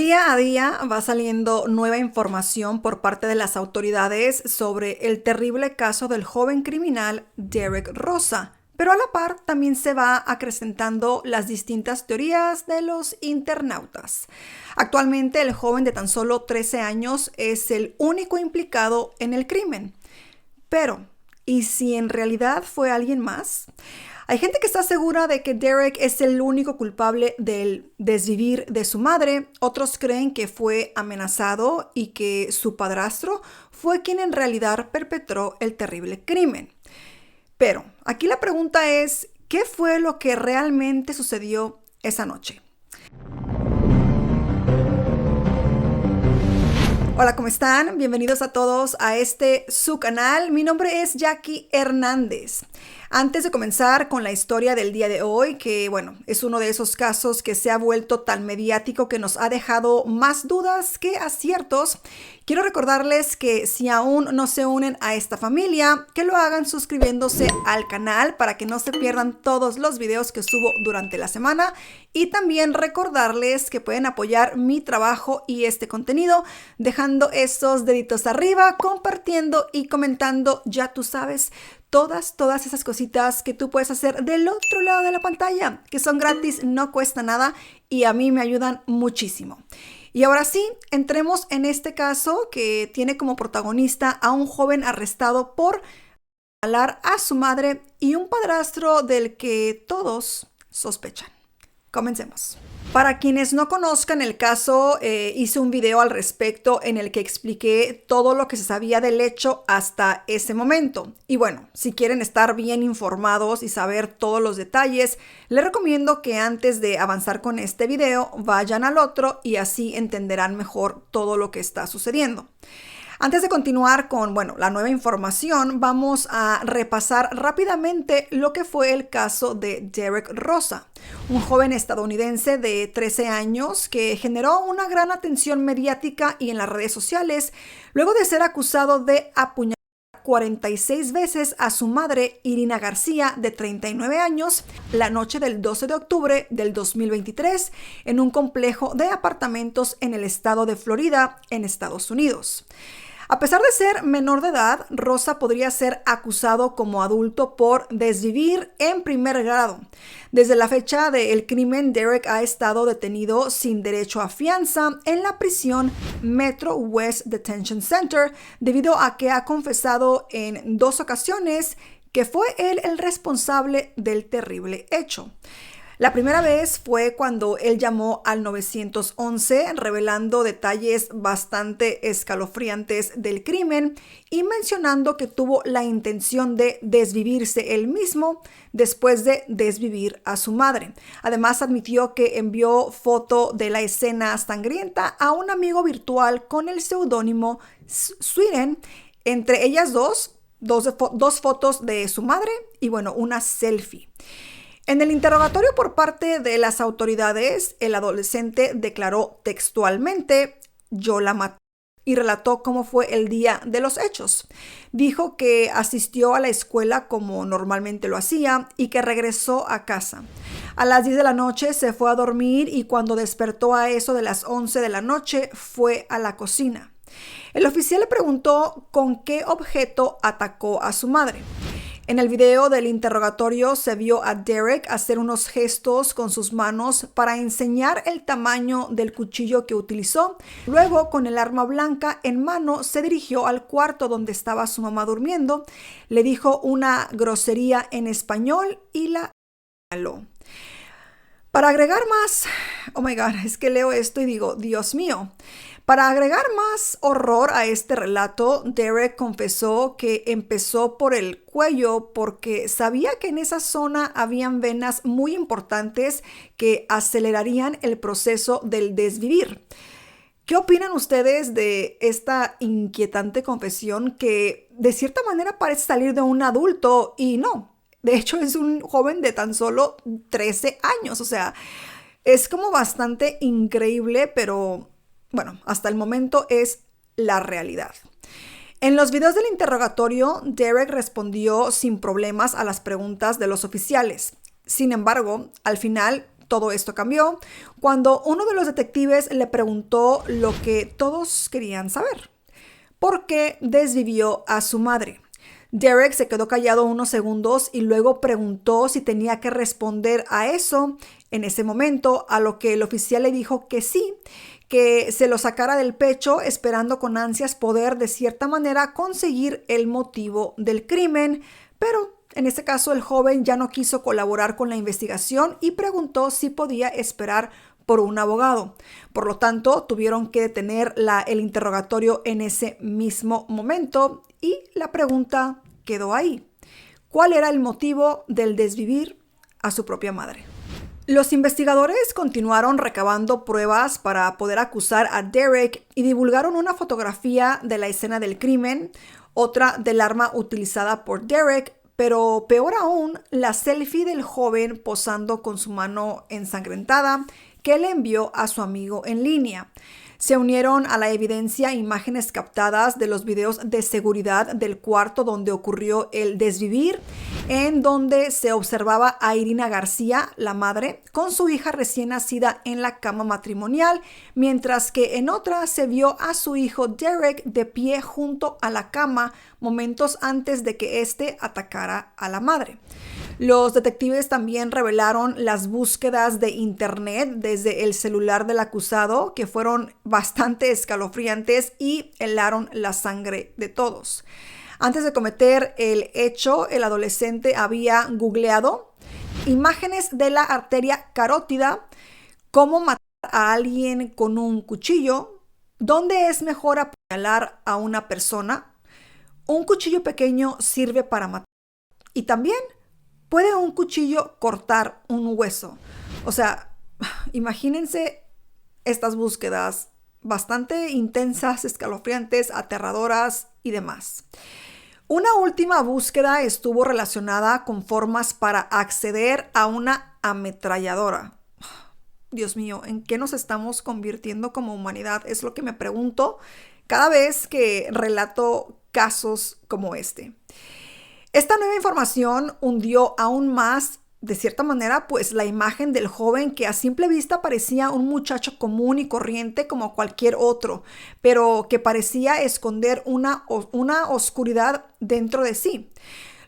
Día a día va saliendo nueva información por parte de las autoridades sobre el terrible caso del joven criminal Derek Rosa, pero a la par también se va acrecentando las distintas teorías de los internautas. Actualmente el joven de tan solo 13 años es el único implicado en el crimen. Pero, ¿y si en realidad fue alguien más? Hay gente que está segura de que Derek es el único culpable del desvivir de su madre. Otros creen que fue amenazado y que su padrastro fue quien en realidad perpetró el terrible crimen. Pero aquí la pregunta es, ¿qué fue lo que realmente sucedió esa noche? Hola, ¿cómo están? Bienvenidos a todos a su canal. Mi nombre es Jackie Hernández. Antes de comenzar con la historia del día de hoy, que bueno, es uno de esos casos que se ha vuelto tan mediático que nos ha dejado más dudas que aciertos, quiero recordarles que si aún no se unen a esta familia, que lo hagan suscribiéndose al canal para que no se pierdan todos los videos que subo durante la semana, y también recordarles que pueden apoyar mi trabajo y este contenido dejando esos deditos arriba, compartiendo y comentando, ya tú sabes, todas esas cositas que tú puedes hacer del otro lado de la pantalla, que son gratis, no cuesta nada y a mí me ayudan muchísimo. Y ahora sí, entremos en este caso que tiene como protagonista a un joven arrestado por violar a su madre y un padrastro del que todos sospechan. Comencemos. Para quienes no conozcan el caso, hice un video al respecto en el que expliqué todo lo que se sabía del hecho hasta ese momento. Y bueno, si quieren estar bien informados y saber todos los detalles, les recomiendo que antes de avanzar con este video, vayan al otro y así entenderán mejor todo lo que está sucediendo. Antes de continuar con, la nueva información, vamos a repasar rápidamente lo que fue el caso de Derek Rosa, un joven estadounidense de 13 años que generó una gran atención mediática y en las redes sociales luego de ser acusado de apuñalar 46 veces a su madre, Irina García, de 39 años, la noche del 12 de octubre del 2023, en un complejo de apartamentos en el estado de Florida, en Estados Unidos. A pesar de ser menor de edad, Rosa podría ser acusado como adulto por desvivir en primer grado. Desde la fecha del crimen, Derek ha estado detenido sin derecho a fianza en la prisión Metro West Detention Center debido a que ha confesado en 2 ocasiones que fue él el responsable del terrible hecho. La primera vez fue cuando él llamó al 911 revelando detalles bastante escalofriantes del crimen y mencionando que tuvo la intención de desvivirse él mismo después de desvivir a su madre. Además admitió que envió foto de la escena sangrienta a un amigo virtual con el seudónimo Sweden, entre ellas dos fotos de su madre y una selfie. En el interrogatorio por parte de las autoridades, el adolescente declaró textualmente: "Yo la maté", y relató cómo fue el día de los hechos. Dijo que asistió a la escuela como normalmente lo hacía y que regresó a casa. A las 10 de la noche se fue a dormir y cuando despertó a eso de las 11 de la noche fue a la cocina. El oficial le preguntó con qué objeto atacó a su madre. En el video del interrogatorio se vio a Derek hacer unos gestos con sus manos para enseñar el tamaño del cuchillo que utilizó. Luego, con el arma blanca en mano, se dirigió al cuarto donde estaba su mamá durmiendo, le dijo una grosería en español y la apuñaló. Para agregar más, es que leo esto y digo, Dios mío. Para agregar más horror a este relato, Derek confesó que empezó por el cuello porque sabía que en esa zona habían venas muy importantes que acelerarían el proceso del desvivir. ¿Qué opinan ustedes de esta inquietante confesión que de cierta manera parece salir de un adulto y no? De hecho, es un joven de tan solo 13 años. O sea, es como bastante increíble, pero hasta el momento es la realidad. En los videos del interrogatorio, Derek respondió sin problemas a las preguntas de los oficiales. Sin embargo, al final todo esto cambió cuando uno de los detectives le preguntó lo que todos querían saber: ¿por qué desvivió a su madre? Derek se quedó callado unos segundos y luego preguntó si tenía que responder a eso en ese momento, a lo que el oficial le dijo que sí, que se lo sacara del pecho, esperando con ansias poder de cierta manera conseguir el motivo del crimen. Pero en este caso el joven ya no quiso colaborar con la investigación y preguntó si podía esperar por un abogado. Por lo tanto, tuvieron que detener el interrogatorio en ese mismo momento y la pregunta quedó ahí: ¿cuál era el motivo del desvivir a su propia madre? Los investigadores continuaron recabando pruebas para poder acusar a Derek y divulgaron una fotografía de la escena del crimen, otra del arma utilizada por Derek, pero peor aún, la selfie del joven posando con su mano ensangrentada que le envió a su amigo en línea. Se unieron a la evidencia imágenes captadas de los videos de seguridad del cuarto donde ocurrió el desvivir, en donde se observaba a Irina García, la madre, con su hija recién nacida en la cama matrimonial, mientras que en otra se vio a su hijo Derek de pie junto a la cama momentos antes de que éste atacara a la madre. Los detectives también revelaron las búsquedas de internet desde el celular del acusado, que fueron bastante escalofriantes y helaron la sangre de todos. Antes de cometer el hecho, el adolescente había googleado imágenes de la arteria carótida, cómo matar a alguien con un cuchillo, dónde es mejor apuñalar a una persona, un cuchillo pequeño sirve para matar, y también ¿puede un cuchillo cortar un hueso? O sea, imagínense estas búsquedas bastante intensas, escalofriantes, aterradoras y demás. Una última búsqueda estuvo relacionada con formas para acceder a una ametralladora. Dios mío, ¿en qué nos estamos convirtiendo como humanidad? Es lo que me pregunto cada vez que relato casos como este. Esta nueva información hundió aún más, de cierta manera, pues la imagen del joven que a simple vista parecía un muchacho común y corriente como cualquier otro, pero que parecía esconder una oscuridad dentro de sí.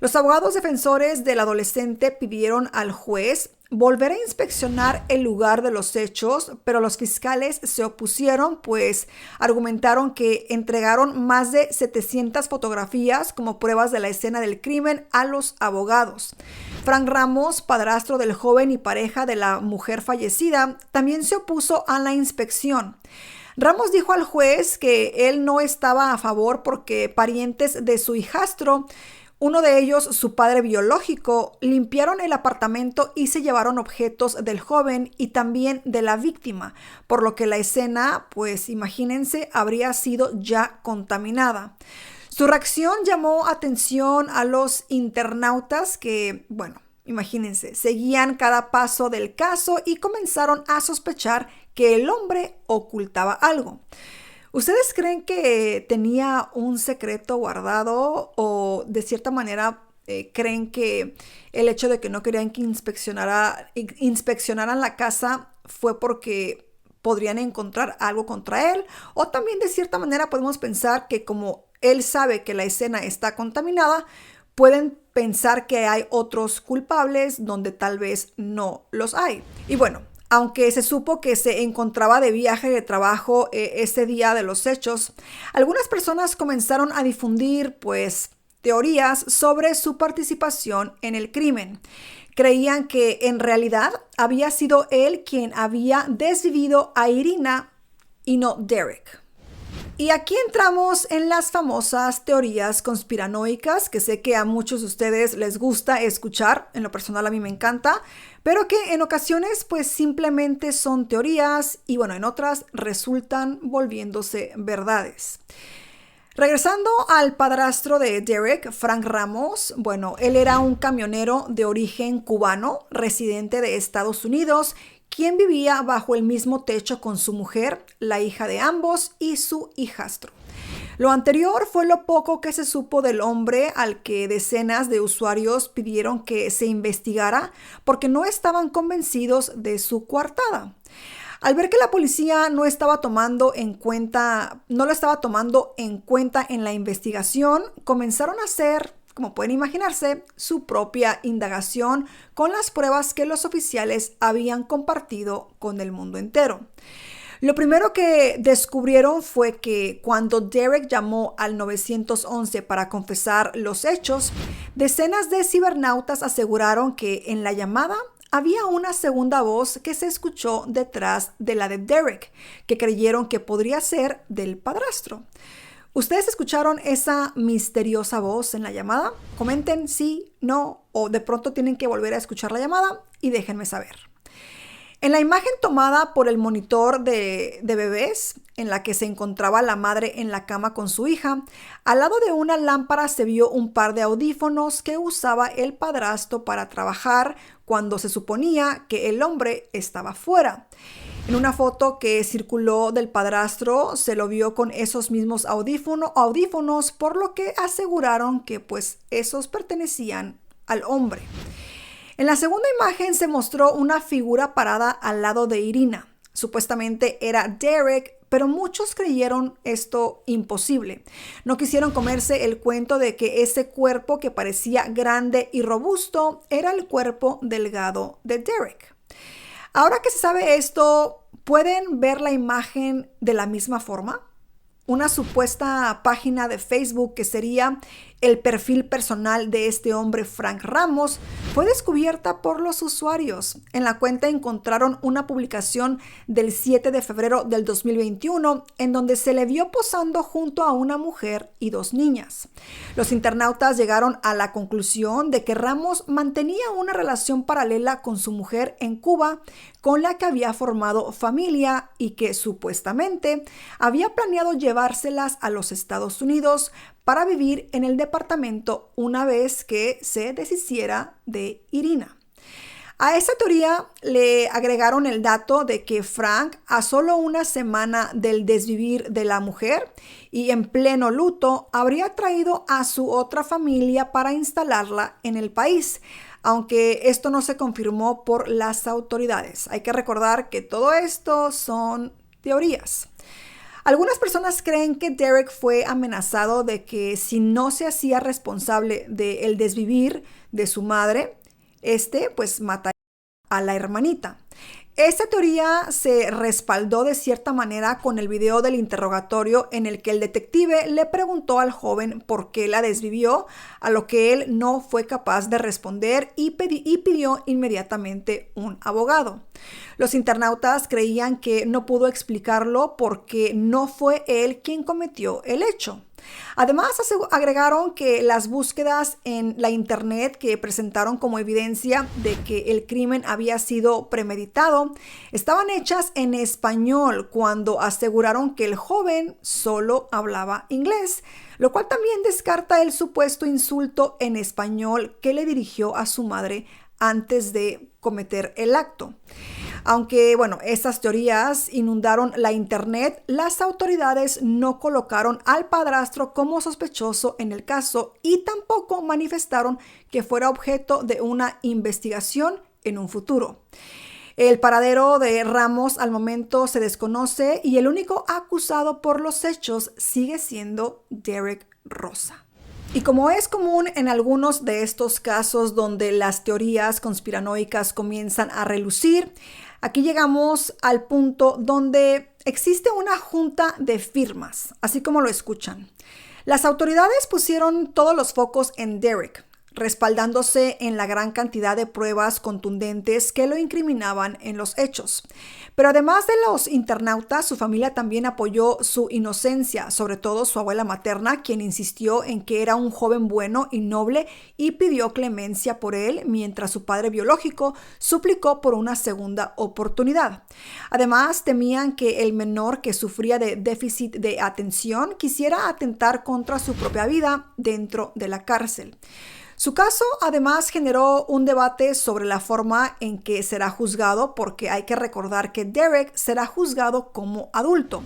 Los abogados defensores del adolescente pidieron al juez volver a inspeccionar el lugar de los hechos, pero los fiscales se opusieron, pues argumentaron que entregaron más de 700 fotografías como pruebas de la escena del crimen a los abogados. Frank Ramos, padrastro del joven y pareja de la mujer fallecida, también se opuso a la inspección. Ramos dijo al juez que él no estaba a favor porque parientes de su hijastro, uno de ellos, su padre biológico, limpiaron el apartamento y se llevaron objetos del joven y también de la víctima, por lo que la escena, pues imagínense, habría sido ya contaminada. Su reacción llamó atención a los internautas que, bueno, imagínense, seguían cada paso del caso y comenzaron a sospechar que el hombre ocultaba algo. ¿Ustedes creen que tenía un secreto guardado o de cierta manera creen que el hecho de que no querían que inspeccionaran la casa fue porque podrían encontrar algo contra él? O también de cierta manera podemos pensar que como él sabe que la escena está contaminada, pueden pensar que hay otros culpables donde tal vez no los hay. Y bueno, aunque se supo que se encontraba de viaje de trabajo ese día de los hechos, algunas personas comenzaron a difundir, pues, teorías sobre su participación en el crimen. Creían que en realidad había sido él quien había desvivido a Irina y no Derek. Y aquí entramos en las famosas teorías conspiranoicas, que sé que a muchos de ustedes les gusta escuchar, en lo personal a mí me encanta, pero que en ocasiones pues simplemente son teorías y bueno, en otras resultan volviéndose verdades. Regresando al padrastro de Derek, Frank Ramos, bueno, él era un camionero de origen cubano, residente de Estados Unidos, quien vivía bajo el mismo techo con su mujer, la hija de ambos y su hijastro. Lo anterior fue lo poco que se supo del hombre al que decenas de usuarios pidieron que se investigara porque no estaban convencidos de su coartada. Al ver que la policía no lo estaba tomando en cuenta en la investigación, comenzaron a hacer, como pueden imaginarse, su propia indagación con las pruebas que los oficiales habían compartido con el mundo entero. Lo primero que descubrieron fue que cuando Derek llamó al 911 para confesar los hechos, decenas de cibernautas aseguraron que en la llamada había una segunda voz que se escuchó detrás de la de Derek, que creyeron que podría ser del padrastro. ¿Ustedes escucharon esa misteriosa voz en la llamada? Comenten sí, no, o de pronto tienen que volver a escuchar la llamada y déjenme saber. En la imagen tomada por el monitor de bebés, en la que se encontraba la madre en la cama con su hija, al lado de una lámpara se vio un par de audífonos que usaba el padrastro para trabajar cuando se suponía que el hombre estaba fuera. En una foto que circuló del padrastro se lo vio con esos mismos audífonos, por lo que aseguraron que pues esos pertenecían al hombre. En la segunda imagen se mostró una figura parada al lado de Irina. Supuestamente era Derek, pero muchos creyeron esto imposible. No quisieron comerse el cuento de que ese cuerpo que parecía grande y robusto era el cuerpo delgado de Derek. Ahora que se sabe esto, ¿pueden ver la imagen de la misma forma? Una supuesta página de Facebook que sería el perfil personal de este hombre Frank Ramos fue descubierta por los usuarios. En la cuenta encontraron una publicación del 7 de febrero del 2021 en donde se le vio posando junto a una mujer y dos niñas. Los internautas llegaron a la conclusión de que Ramos mantenía una relación paralela con su mujer en Cuba, con la que había formado familia y que supuestamente había planeado llevárselas a los Estados Unidos para vivir en el departamento una vez que se deshiciera de Irina. A esa teoría le agregaron el dato de que Frank, a solo una semana del desvivir de la mujer y en pleno luto, habría traído a su otra familia para instalarla en el país, aunque esto no se confirmó por las autoridades. Hay que recordar que todo esto son teorías. Algunas personas creen que Derek fue amenazado de que si no se hacía responsable del desvivir de su madre, pues mataría a la hermanita. Esta teoría se respaldó de cierta manera con el video del interrogatorio en el que el detective le preguntó al joven por qué la desvivió, a lo que él no fue capaz de responder y pidió inmediatamente un abogado. Los internautas creían que no pudo explicarlo porque no fue él quien cometió el hecho. Además, agregaron que las búsquedas en la internet que presentaron como evidencia de que el crimen había sido premeditado estaban hechas en español cuando aseguraron que el joven solo hablaba inglés, lo cual también descarta el supuesto insulto en español que le dirigió a su madre antes de cometer el acto. Aunque, estas teorías inundaron la internet, las autoridades no colocaron al padrastro como sospechoso en el caso y tampoco manifestaron que fuera objeto de una investigación en un futuro. El paradero de Ramos al momento se desconoce y el único acusado por los hechos sigue siendo Derek Rosa. Y como es común en algunos de estos casos donde las teorías conspiranoicas comienzan a relucir, aquí llegamos al punto donde existe una junta de firmas, así como lo escuchan. Las autoridades pusieron todos los focos en Derek, respaldándose en la gran cantidad de pruebas contundentes que lo incriminaban en los hechos. Pero además de los internautas, su familia también apoyó su inocencia, sobre todo su abuela materna, quien insistió en que era un joven bueno y noble y pidió clemencia por él, mientras su padre biológico suplicó por una segunda oportunidad. Además, temían que el menor que sufría de déficit de atención quisiera atentar contra su propia vida dentro de la cárcel. Su caso además generó un debate sobre la forma en que será juzgado, porque hay que recordar que Derek será juzgado como adulto.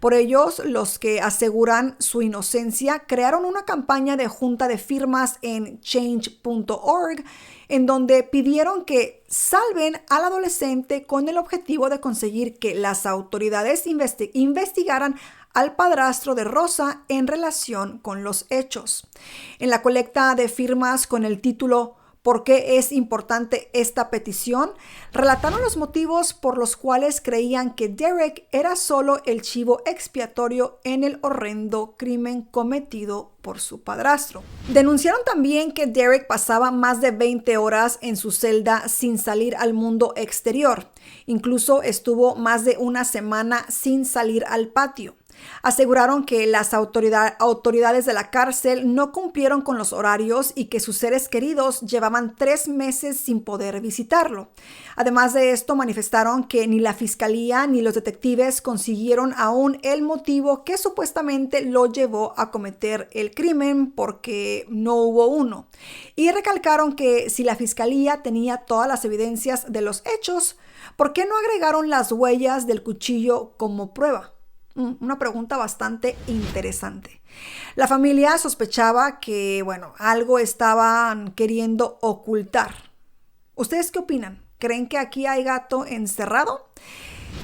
Por ellos, los que aseguran su inocencia crearon una campaña de junta de firmas en change.org en donde pidieron que salven al adolescente con el objetivo de conseguir que las autoridades investigaran al padrastro de Rosa en relación con los hechos. En la colecta de firmas con el título ¿Por qué es importante esta petición?, relataron los motivos por los cuales creían que Derek era solo el chivo expiatorio en el horrendo crimen cometido por su padrastro. Denunciaron también que Derek pasaba más de 20 horas en su celda sin salir al mundo exterior. Incluso estuvo más de una semana sin salir al patio. Aseguraron que las autoridades de la cárcel no cumplieron con los horarios y que sus seres queridos llevaban 3 meses sin poder visitarlo. Además de esto, manifestaron que ni la fiscalía ni los detectives consiguieron aún el motivo que supuestamente lo llevó a cometer el crimen, porque no hubo uno. Y recalcaron que si la fiscalía tenía todas las evidencias de los hechos, ¿por qué no agregaron las huellas del cuchillo como prueba? Una pregunta bastante interesante. La familia sospechaba que, algo estaban queriendo ocultar. ¿Ustedes qué opinan? ¿Creen que aquí hay gato encerrado?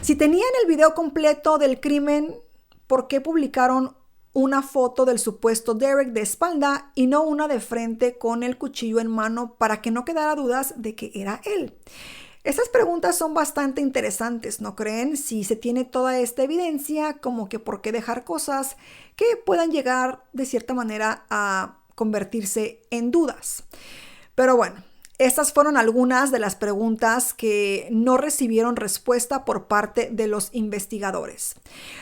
Si tenían el video completo del crimen, ¿por qué publicaron una foto del supuesto Derek de espalda y no una de frente con el cuchillo en mano para que no quedara dudas de que era él? Estas preguntas son bastante interesantes, ¿no creen? Si se tiene toda esta evidencia, como que por qué dejar cosas que puedan llegar de cierta manera a convertirse en dudas. Pero bueno, estas fueron algunas de las preguntas que no recibieron respuesta por parte de los investigadores.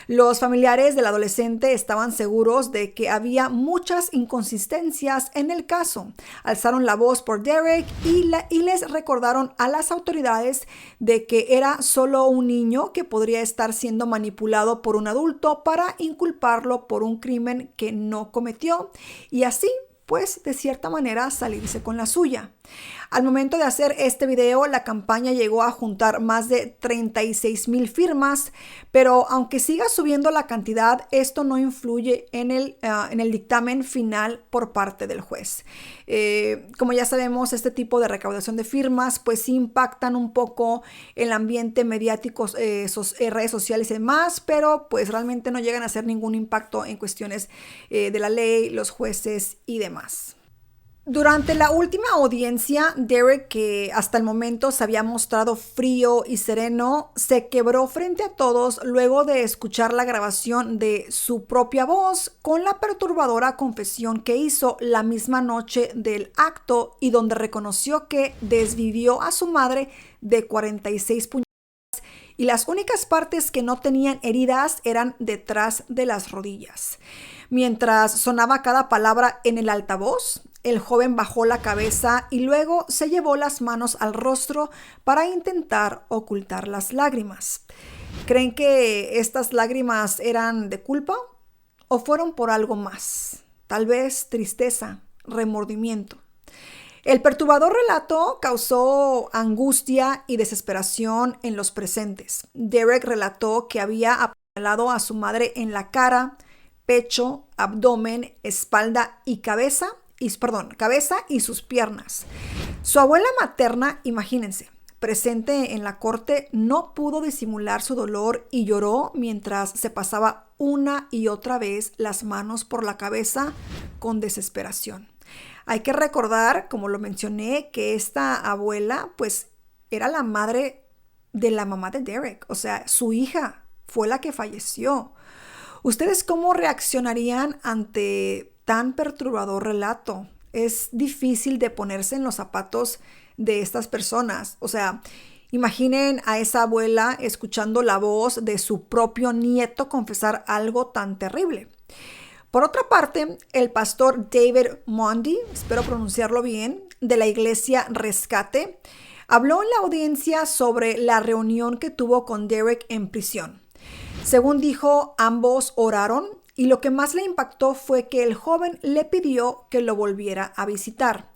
Los familiares del adolescente estaban seguros de que había muchas inconsistencias en el caso. Alzaron la voz por Derek y les recordaron a las autoridades de que era solo un niño que podría estar siendo manipulado por un adulto para inculparlo por un crimen que no cometió y así, pues, de cierta manera salirse con la suya. Al momento de hacer este video, la campaña llegó a juntar más de 36,000 firmas, pero aunque siga subiendo la cantidad, esto no influye en el dictamen final por parte del juez. Como ya sabemos, este tipo de recaudación de firmas pues sí impactan un poco el ambiente mediático, redes sociales y demás, pero pues realmente no llegan a hacer ningún impacto en cuestiones de la ley, los jueces y demás. Durante la última audiencia, Derek, que hasta el momento se había mostrado frío y sereno, se quebró frente a todos luego de escuchar la grabación de su propia voz con la perturbadora confesión que hizo la misma noche del acto y donde reconoció que desvivió a su madre de 46 puñaladas y las únicas partes que no tenían heridas eran detrás de las rodillas. Mientras sonaba cada palabra en el altavoz, el joven bajó la cabeza y luego se llevó las manos al rostro para intentar ocultar las lágrimas. ¿Creen que estas lágrimas eran de culpa o fueron por algo más? Tal vez tristeza, remordimiento. El perturbador relato causó angustia y desesperación en los presentes. Derek relató que había apuñalado a su madre en la cara, pecho, abdomen, espalda y cabeza y sus piernas. Su abuela materna, imagínense, presente en la corte, no pudo disimular su dolor y lloró mientras se pasaba una y otra vez las manos por la cabeza con desesperación. Hay que recordar, como lo mencioné, que esta abuela pues era la madre de la mamá de Derek, o sea, su hija fue la que falleció. ¿Ustedes cómo reaccionarían ante tan perturbador relato? Es difícil de ponerse en los zapatos de estas personas. O sea, imaginen a esa abuela escuchando la voz de su propio nieto confesar algo tan terrible. Por otra parte, el pastor David Mondi, espero pronunciarlo bien, de la iglesia Rescate, habló en la audiencia sobre la reunión que tuvo con Derek en prisión. Según dijo, ambos oraron y lo que más le impactó fue que el joven le pidió que lo volviera a visitar.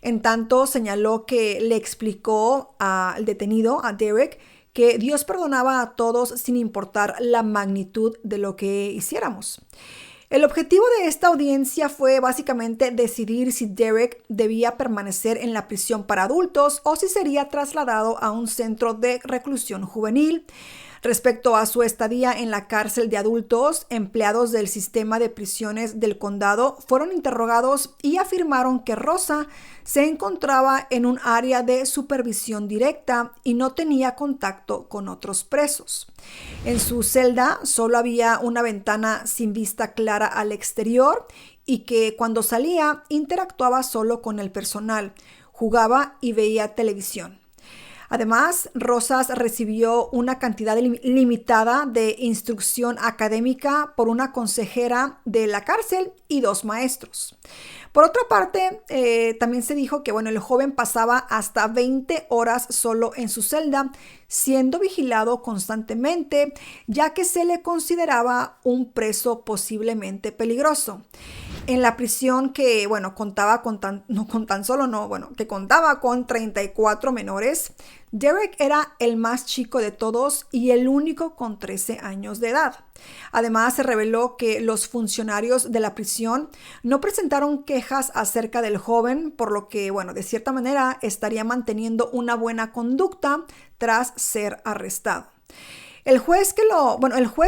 En tanto, señaló que le explicó al detenido, a Derek, que Dios perdonaba a todos sin importar la magnitud de lo que hiciéramos. El objetivo de esta audiencia fue básicamente decidir si Derek debía permanecer en la prisión para adultos o si sería trasladado a un centro de reclusión juvenil. Respecto a su estadía en la cárcel de adultos, empleados del sistema de prisiones del condado fueron interrogados y afirmaron que Rosa se encontraba en un área de supervisión directa y no tenía contacto con otros presos. En su celda solo había una ventana sin vista clara al exterior y que cuando salía interactuaba solo con el personal, jugaba y veía televisión. Además, Rosas recibió una cantidad limitada de instrucción académica por una consejera de la cárcel y 2 maestros. Por otra parte, también se dijo que el joven pasaba hasta 20 horas solo en su celda, siendo vigilado constantemente, ya que se le consideraba un preso posiblemente peligroso. En la prisión que, contaba con 34 menores, Derek era el más chico de todos y el único con 13 años de edad. Además, se reveló que los funcionarios de la prisión no presentaron quejas acerca del joven, por lo que, de cierta manera estaría manteniendo una buena conducta tras ser arrestado. El juez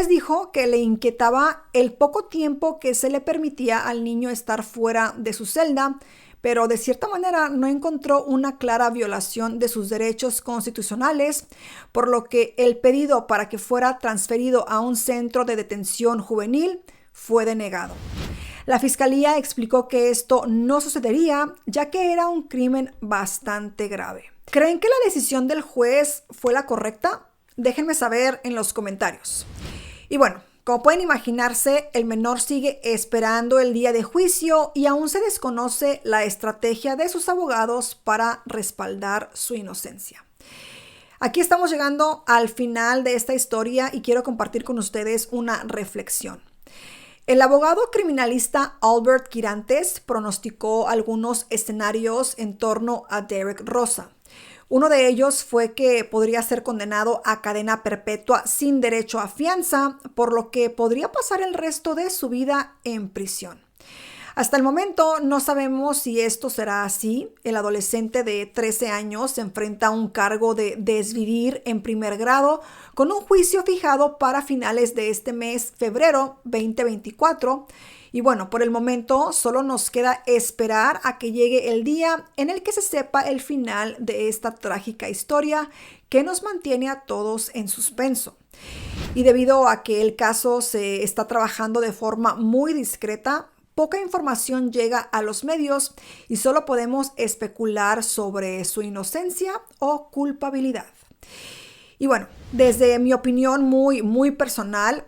dijo que le inquietaba el poco tiempo que se le permitía al niño estar fuera de su celda, pero de cierta manera no encontró una clara violación de sus derechos constitucionales, por lo que el pedido para que fuera transferido a un centro de detención juvenil fue denegado. La fiscalía explicó que esto no sucedería, ya que era un crimen bastante grave. ¿Creen que la decisión del juez fue la correcta? Déjenme saber en los comentarios. Y como pueden imaginarse, el menor sigue esperando el día de juicio y aún se desconoce la estrategia de sus abogados para respaldar su inocencia. Aquí estamos llegando al final de esta historia y quiero compartir con ustedes una reflexión. El abogado criminalista Albert Quirantes pronosticó algunos escenarios en torno a Derek Rosa. Uno de ellos fue que podría ser condenado a cadena perpetua sin derecho a fianza, por lo que podría pasar el resto de su vida en prisión. Hasta el momento no sabemos si esto será así. El adolescente de 13 años se enfrenta a un cargo de desvivir en primer grado con un juicio fijado para finales de este mes, febrero 2024. Y por el momento solo nos queda esperar a que llegue el día en el que se sepa el final de esta trágica historia que nos mantiene a todos en suspenso. Y debido a que el caso se está trabajando de forma muy discreta, poca información llega a los medios y solo podemos especular sobre su inocencia o culpabilidad. Y desde mi opinión muy personal,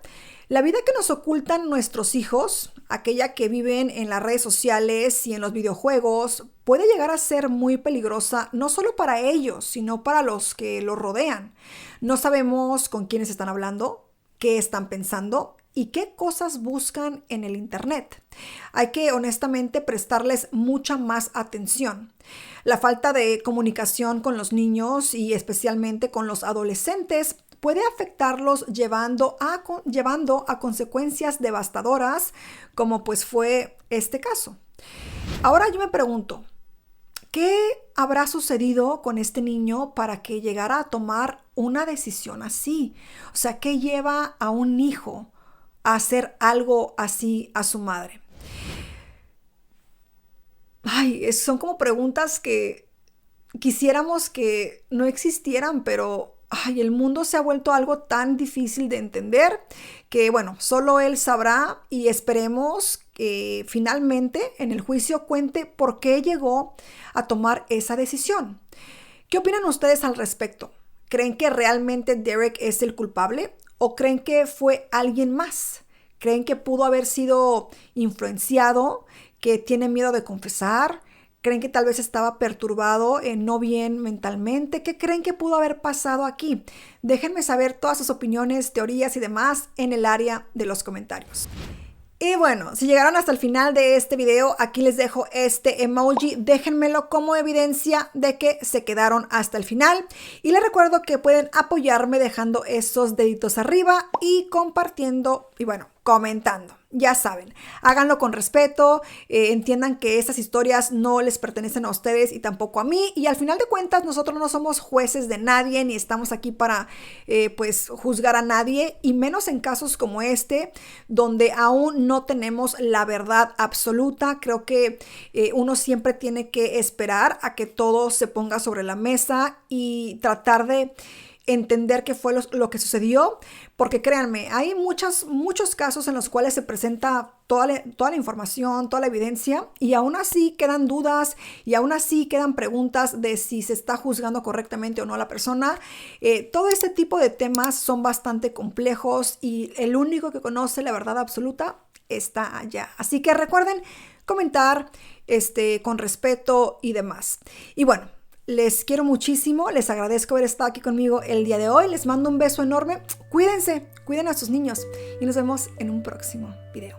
la vida que nos ocultan nuestros hijos, aquella que viven en las redes sociales y en los videojuegos, puede llegar a ser muy peligrosa, no solo para ellos, sino para los que los rodean. No sabemos con quiénes están hablando, qué están pensando y qué cosas buscan en el internet. Hay que honestamente prestarles mucha más atención. La falta de comunicación con los niños y especialmente con los adolescentes puede afectarlos llevando a consecuencias devastadoras, como pues fue este caso. Ahora yo me pregunto, ¿qué habrá sucedido con este niño para que llegara a tomar una decisión así? O sea, ¿qué lleva a un hijo a hacer algo así a su madre? Son como preguntas que quisiéramos que no existieran, pero el mundo se ha vuelto algo tan difícil de entender que, solo él sabrá y esperemos que finalmente en el juicio cuente por qué llegó a tomar esa decisión. ¿Qué opinan ustedes al respecto? ¿Creen que realmente Derek es el culpable o creen que fue alguien más? ¿Creen que pudo haber sido influenciado, que tiene miedo de confesar? ¿Creen que tal vez estaba perturbado, no bien mentalmente? ¿Qué creen que pudo haber pasado aquí? Déjenme saber todas sus opiniones, teorías y demás en el área de los comentarios. Y bueno, si llegaron hasta el final de este video, aquí les dejo este emoji. Déjenmelo como evidencia de que se quedaron hasta el final. Y les recuerdo que pueden apoyarme dejando esos deditos arriba y compartiendo y bueno, comentando. Ya saben, háganlo con respeto, entiendan que estas historias no les pertenecen a ustedes y tampoco a mí. Y al final de cuentas, nosotros no somos jueces de nadie ni estamos aquí para pues juzgar a nadie. Y menos en casos como este, donde aún no tenemos la verdad absoluta. Creo que uno siempre tiene que esperar a que todo se ponga sobre la mesa y tratar de entender qué fue lo que sucedió, porque créanme, hay muchos casos en los cuales se presenta toda la información, toda la evidencia, y aún así quedan dudas y aún así quedan preguntas de si se está juzgando correctamente o no a la persona. Todo este tipo de temas son bastante complejos y el único que conoce la verdad absoluta está allá. Así que recuerden comentar con respeto y demás. Y bueno, les quiero muchísimo, les agradezco haber estado aquí conmigo el día de hoy, les mando un beso enorme, cuídense, cuiden a sus niños y nos vemos en un próximo video.